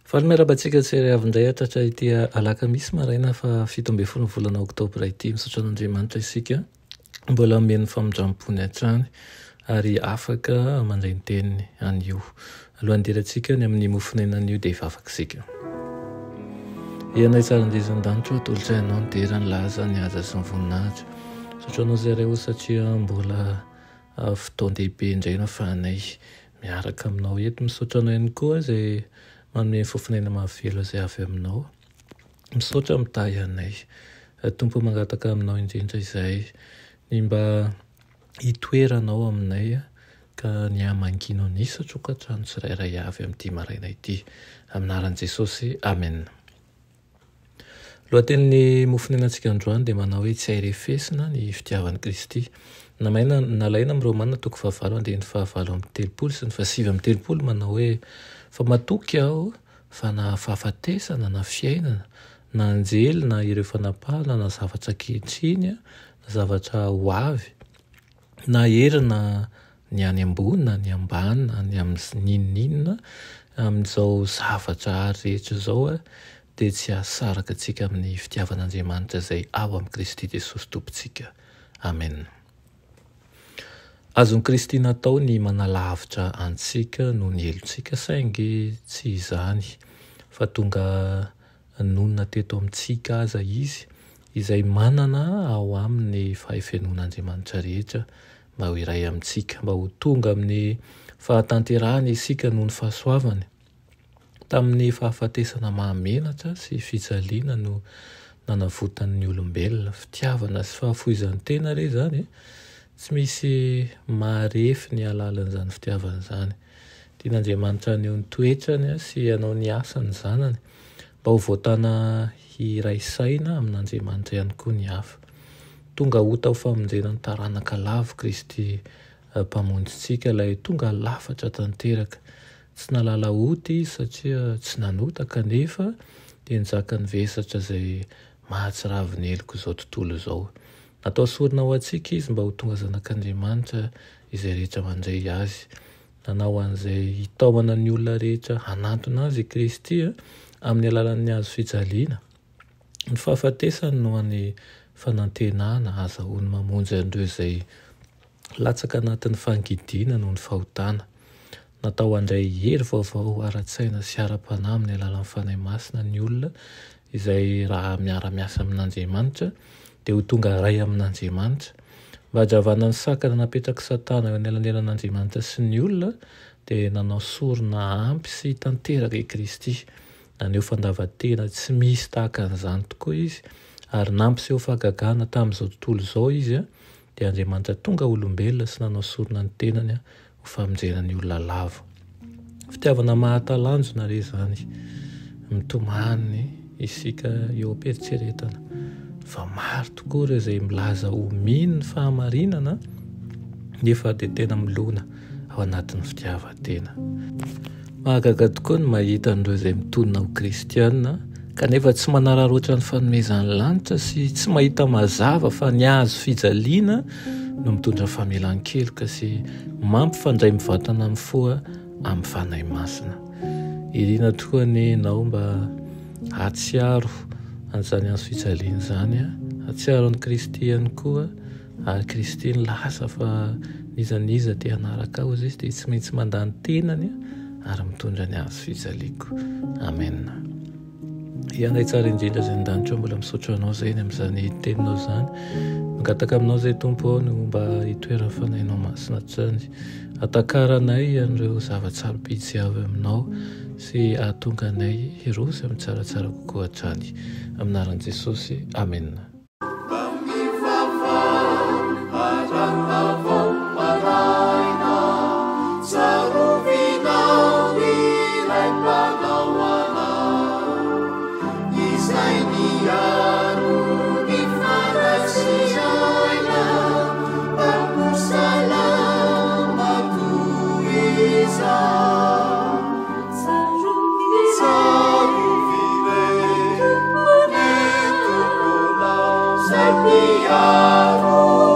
Falomerabantsika tsery avindray atratra ity alakamisy maraina fa 17 volana oktobra ity misaotra an'Andriamanitra isika mbola omeny famindram-pony hatrany ary afaka mandray ny teniny anio. Alohan'ny dirantsika ny amin'ny mofinaina anio dia efa afaka isika. Ianay tsara andezan-danitra atolotrainao ny dera ny laza ny aza sy ny voninahitra. Misaotra anao zareo satria mbola fotoan-dehibe indray no ahafahanay miaraka aminao eto. Misaotra anao ihany koa izay manome fofinaina mahavelo izay avy aminao. Misaotra mitahy anay. Tompo mangataka aminao indrindra izay ny mba hitoeranao aminay ka ny amangino ny satrokatrano tsirairay avy amin'ity maraina ity. Aminaran'i Jesosy. Amen. Lohatenin'ny mofinainantsika androany dia manao hoe tsy hairefesina ny fitiavan'i Kristy. Nalaina amin'ny Romanina 9:9-10 sy ny 7:30 manao hoe fa matoky aho fa na fahafatesana na fiainana na anjely na ireo fanapahana na zavatra ankehitriny na zavatra ho avy na herina ny any ambony na ny ambany na ny amin'ninona amin'izao zavatra ary rehetra izao dia tsy ahasaraka antsika amin'ny fitiavan'Andriamanitra izay ao amin'i Kristy Jesosy Tompontsika. Amen. Azon'i Kristy natao ny manalavitra antsika no ny helontsika saingy tsy izany fa tonga nonina teto amintsika aza izy izay manana ao amin'ny fahefenon'Andriamanitra rehetra mba ho iray amintsika, mba ho tonga amin'ny fahatanterahany isika noho ny fahasoavany. Tamin'ny fahafatesana mahamenatra sy fijaliana no nanavotan'ny olombelona, fitiavana sy fahafoizan'ny tena re zany. Tsy misy marefy ny alalan'izany fitiavana izany. Tian'Andriamanitra aneo ny toetrany sy anao ny asany zanany mba ho voatana iray saina amin'Andriamanitra ihany koa ny hafa. Tonga hota ho famonjena ny taranaka lavo Kristy mpamonjitsika ilay tonga lafatra tanteraka. Tsy nalala ody satria tsy nanota kanefa dia nizaka ny vesatra izay mahatsiravy ny heliko izao tontolo izao. Natao sorona ho antsika izy mba ho tonga zanak'Andriamanitra izay rehetra mandray azy. Nanao an'izay hitaomana ny olona rehetra hanantona azy Kristy amin'ny alalan'ny hazo fijaliana. Ny fahafatesany no an'ny fanantenana azahoany mamonjy an'ireo izay latsaka anatin'ny fangidiana noho ny fahotana. Natao handray hery vaovao ara-tsaina sy ara-panahy amin'ny alalan'ny fanahy masina ny olona izay raha miara-miasa amin'Andriamanitra dia ho tonga ray amin'Andriamanitra. Mba hadravana ny sakana napetraka Satana eo anelan'Andriamanitra sy ny olona dia nanao sorona ampy sy tanteraka i Kristy. Naneho fandavan-tena tsy misy tahaka an'izany tokoa izy ary nampiseho fahagagana tamin'izao tontolo izao izy dia Andriamanitra tonga olombelona sy nanao sorona ny tenany ho famonjena ny olona lavo. Fitiavana mahatalanjona re zany. Mitomany isika eo am-peritseretana fa maro tokoa ireo izay milaza ho mino ny fahamarinana nefa dia tena milona ao anatin'ny fitiavan-tena. Mahagaga tokoa ny mahita an'ireo izay mitonona ho kristiana kanefa tsy manararoatra ny fanomezan'ny lanitra sy tsy mahita mazava fa ny hazo fijaliana no mitondra famelan-keloka sy mampifandray mivantana amin'ny foa amin'ny fanahy masina. Irina tokoa ny nao mba hatsiaro an'izany hazo fijaliana izany, hatsiaro an'i Kristy ihany koa ary Kristy nilaza fa nizaniza dia hanaraka ao izy dia tsy maintsy mandany tenany ary mitondra ny hazo fijaliako. Amen. Ianay tsara indrindra izay ny-danitra mbola misaotra anao izay ny amin'izany teninao izany. Mangataka aminao izay Tompo ao no mba hitoeran'ny fanahinao masina trany. Atakaranay an'ireo zava-tsarobidy avy aminao sy ahatonga anay hiroso amin'ny tsaratsara kokoa hatrany. Aminaran'i Jesosy. Amen. Saruvire miaro